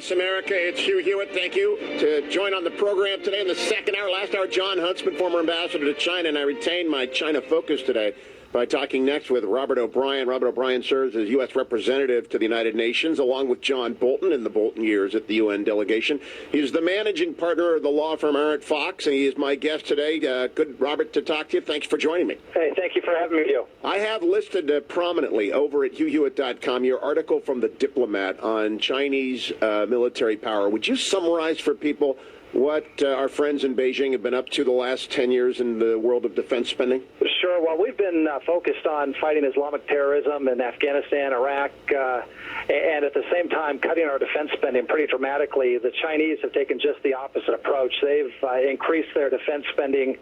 Voice America. It's Hugh Hewitt. Thank you to join on the program today in the second hour. Last hour, John Huntsman, former ambassador to China, and I retained my China focus today by talking next with Robert O'Brien. Robert O'Brien serves as U.S. representative to the United Nations, along with John Bolton in the Bolton years at the UN delegation. He's the managing partner of the law firm Arent Fox, and he is my guest today. Good, Robert, to talk to you. Thanks for joining me. Hey, thank you for having me, Hugh. I have listed prominently over at HughHewitt.com your article from The Diplomat on Chinese military power. Would you summarize for people what our friends in Beijing have been up to the last 10 years in the world of defense spending? Sure. Well, we've been focused on fighting Islamic terrorism in Afghanistan, Iraq, and at the same time cutting our defense spending pretty dramatically. The Chinese have taken just the opposite approach. They've increased their defense spending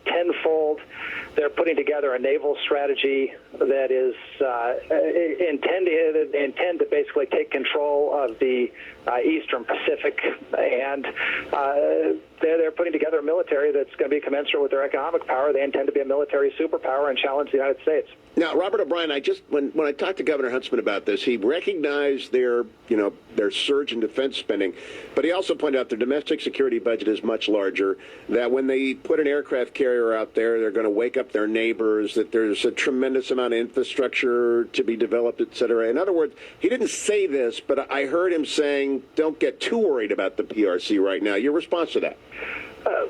tenfold. They're putting together a naval strategy that is intend to basically take control of the Eastern Pacific, and they're putting together a military that's going to be commensurate with their economic power. They intend to be a military superpower and challenge the United States. Now, Robert O'Brien, when I talked to Governor Huntsman about this, he recognized their surge in defense spending, but he also pointed out their domestic security budget is much larger, that when they put an aircraft carrier out there, they're going to wake up their neighbors, that there's a tremendous amount of infrastructure to be developed, et cetera. In other words, he didn't say this, but I heard him saying, don't get too worried about the PRC right now. Your response to that?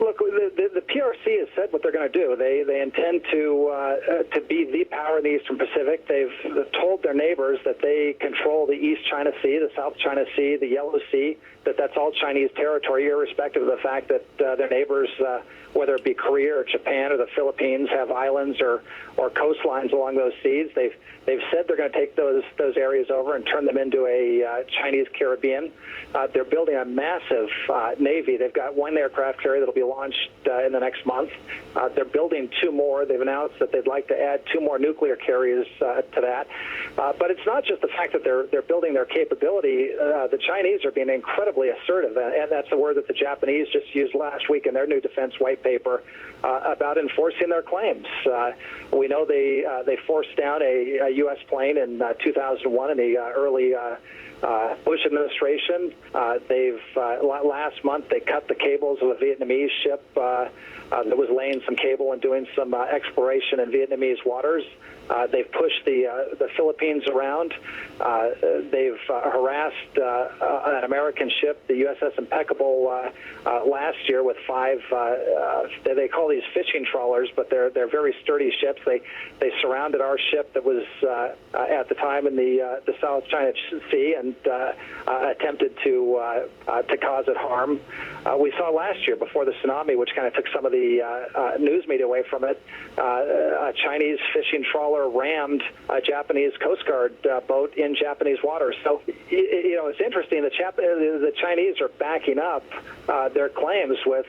Look, the PRC has said what they're going to do. They intend to be the power in the Eastern Pacific. They've told their neighbors that they control the East China Sea, the South China Sea, the Yellow Sea, that's all Chinese territory, irrespective of the fact that their neighbors, whether it be Korea or Japan or the Philippines, have islands or coastlines along those seas. They've said they're going to take those areas over and turn them into a Chinese Caribbean. They're building a massive navy. They've got one aircraft carrier that'll be launched in the next month. They're building two more. They've announced that they'd like to add two more nuclear carriers to that. But it's not just the fact that they're building their capability. The Chinese are being incredibly assertive, and that's the word that the Japanese just used last week in their new defense white paper about enforcing their claims. We know they forced down a U.S. plane in 2001 in the early Bush administration. Last month they cut the cables of a Vietnamese ship that was laying some cable and doing some exploration in Vietnamese waters. They've pushed the Philippines around. They've harassed an American ship, the USS Impeccable, last year with five. They call these fishing trawlers, but they're very sturdy ships. They surrounded our ship that was at the time in the South China Sea and attempted to cause it harm. We saw last year before the tsunami, which kind of took some of the news media away from it. A Chinese fishing trawler rammed a Japanese Coast Guard boat in Japanese waters. So, it's interesting. The Chinese are backing up their claims with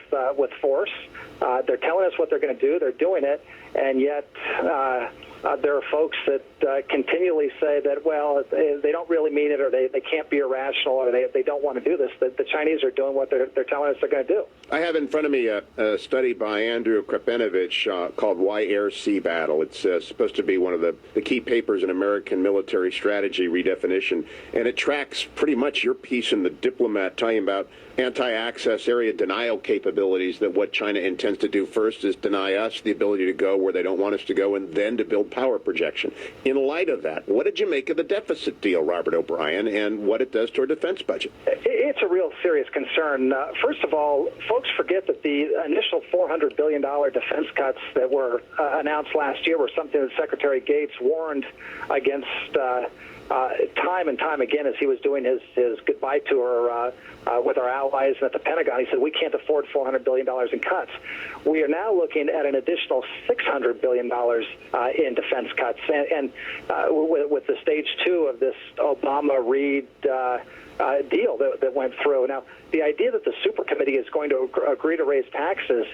force. They're telling us what they're going to do. They're doing it, and yet there are folks that continually say that, well, they don't really mean it, or they can't be irrational, or they don't want to do this. The Chinese are doing what they're telling us they're going to do. I have in front of me a study by Andrew Krepenovich called Why Air Sea Battle. It's supposed to be one of the key papers in American military strategy redefinition, and it tracks pretty much your piece in The Diplomat, talking about anti-access area denial capabilities, that what China intends to do first is deny us the ability to go where they don't want us to go, and then to build power projection. In light of that, what did you make of the deficit deal, Robert O'Brien, and what it does to our defense budget? It's a real serious concern. First of all, folks forget that the initial $400 billion defense cuts that were announced last year were something that Secretary Gates warned against time and time again as he was doing his goodbye tour with our allies at the Pentagon. He said, we can't afford $400 billion in cuts. We are now looking at an additional $600 billion in defense cuts. And with the stage 2 of this Obama-Reid deal that went through. Now, the idea that the super committee is going to agree to raise taxes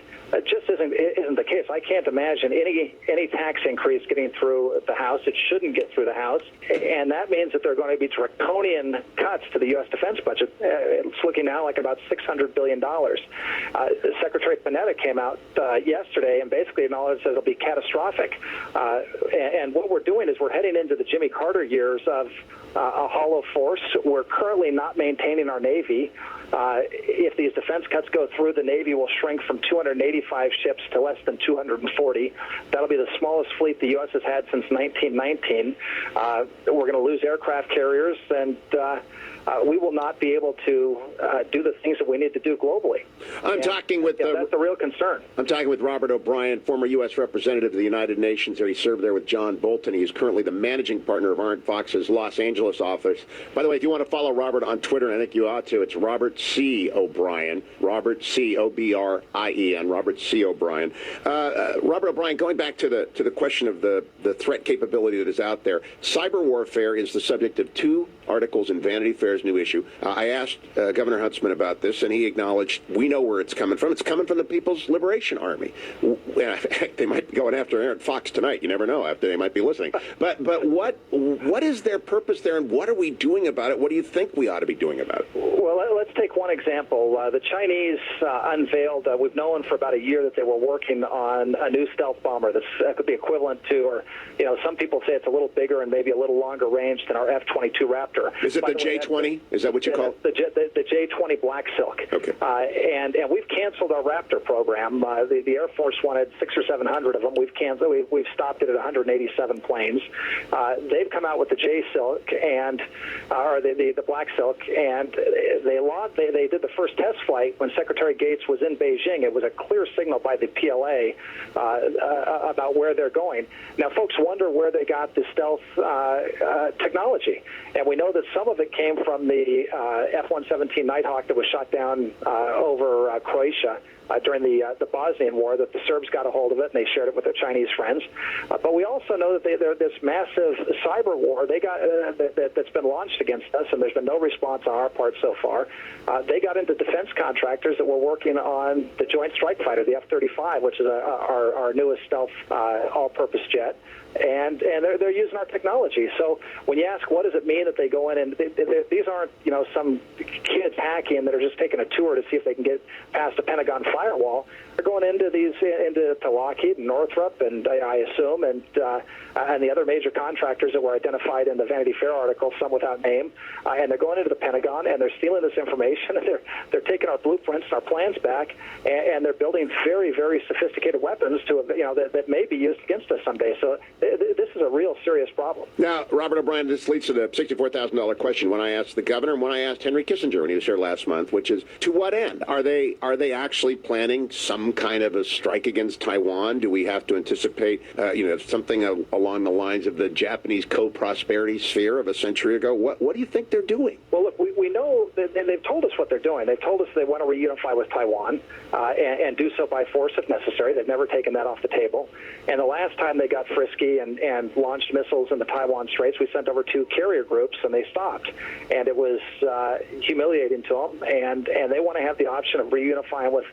just isn't the case. I can't imagine any tax increase getting through the House. It shouldn't get through the House, and that means that there are going to be draconian cuts to the U.S. defense budget. It's looking now like about $600 billion. Secretary Panetta came out yesterday and basically acknowledged that it'll be catastrophic. And what we're doing is we're heading into the Jimmy Carter years of a hollow force. We're currently not maintaining our Navy. If these defense cuts go through, the Navy will shrink from 285 ships to less than 240. That'll be the smallest fleet the U.S. has had since 1919. We're going to lose aircraft carriers, and we will not be able to do the things that we need to do globally. That's a real concern. I'm talking with Robert O'Brien, former U.S. representative to the United Nations. He served there with John Bolton. He is currently the managing partner of Arent Fox's Los Angeles office. By the way, if you want to follow Robert on Twitter, and I think you ought to, it's Robert C. O'Brien, Robert C. O-B-R-I-E-N, Robert C. O'Brien. Robert O'Brien, going back to the question of the threat capability that is out there, cyber warfare is the subject of two articles in Vanity Fair's new issue. I asked Governor Huntsman about this, and he acknowledged we know where it's coming from. It's coming from the People's Liberation Army. In fact, they might be going after Arent Fox tonight. You never know. After they might be listening. But what is their purpose there, and what are we doing about it? What do you think we ought to be doing about it? Well, let's take one example. The Chinese unveiled, we've known for about a year that they were working on a new stealth bomber that could be equivalent to, or some people say it's a little bigger and maybe a little longer range than our F-22 Raptor. Is it the J-20? Is that what you call it? The J-20 Black Silk. Okay. And we've canceled our Raptor program. The Air Force wanted 600 or 700 of them. We've canceled. We've stopped it at 187 planes. They've come out with the J-Silk or the Black Silk, and they did the first test flight when Secretary Gates was in Beijing. It was a clear signal by the PLA about where they're going. Now, folks wonder where they got the stealth technology, and we know that some of it came from the F-117 Nighthawk that was shot down over Croatia during the Bosnian War, that the Serbs got a hold of it and they shared it with their Chinese friends. But we also know that they're this massive cyber war that's been launched against us, and there's been no response on our part so far. They got into defense contractors that were working on the Joint Strike Fighter, the F-35, which is our newest stealth all-purpose jet. And they're using our technology. So when you ask what does it mean that they go in, and these aren't some kids hacking that are just taking a tour to see if they can get past a Pentagon firewall. They're going into Lockheed and Northrop, and I assume, and the other major contractors that were identified in the Vanity Fair article, some without name, and they're going into the Pentagon and they're stealing this information, and they're taking our blueprints and our plans back, and they're building very, very sophisticated weapons that may be used against us someday. So this is a real serious problem. Now, Robert O'Brien, this leads to the $64,000 question when I asked the governor and when I asked Henry Kissinger when he was here last month, which is, to what end? Are they actually planning some kind of a strike against Taiwan? Do we have to anticipate, something along the lines of the Japanese co-prosperity sphere of a century ago? What do you think they're doing? Well, look, we know that they've told us what they're doing. They've told us they want to reunify with Taiwan and do so by force if necessary. They've never taken that off the table. And the last time they got frisky and launched missiles in the Taiwan Straits, we sent over 2 carrier groups, and they stopped. And it was humiliating to them. And they want to have the option of reunifying with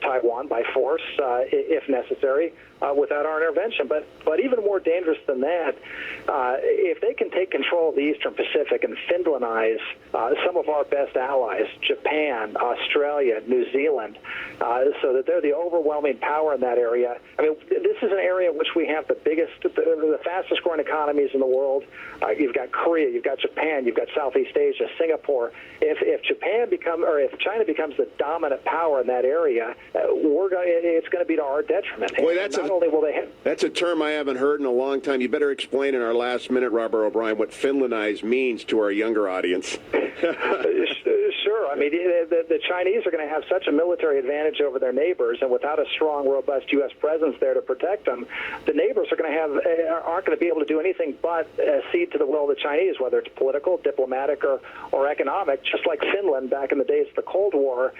Taiwan by force, if necessary, without our intervention. But even more dangerous than that, if they can take control of the Eastern Pacific and Finlandize some of our best allies, Japan, Australia, New Zealand, so that they're the overwhelming power in that area. I mean, this is an area in which we have the fastest growing economies in the world. You've got Korea, you've got Japan, you've got Southeast Asia, Singapore. If China becomes the dominant power in that area, it's going to be to our detriment. Boy, that's a term I haven't heard in a long time. You better explain in our last minute, Robert O'Brien, what Finlandize means to our younger audience. Sure. I mean, the Chinese are going to have such a military advantage over their neighbors, and without a strong, robust U.S. presence there to protect them, the neighbors aren't going to be able to do anything but cede to the will of the Chinese, whether it's political, diplomatic, or economic. Just like Finland back in the days of the Cold War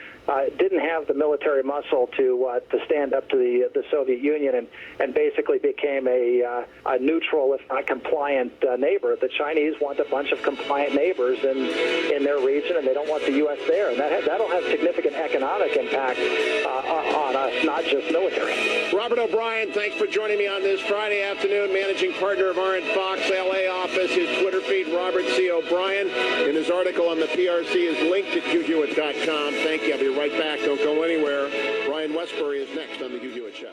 didn't have the military muscle to stand up to the Soviet Union and basically became a neutral, if not compliant, neighbor. The Chinese want a bunch of compliant neighbors in their region, and they don't want the U.S. there. And that'll have significant economic impact on us, not just military. Robert O'Brien, thanks for joining me on this Friday afternoon. Managing partner of Arent Fox L.A. office. His Twitter feed, Robert C. O'Brien. And his article on the PRC is linked at HughHewitt.com. Thank you. I'll be right back. Don't go anywhere. Brian Westbury is next on the Hugh Hewitt Show.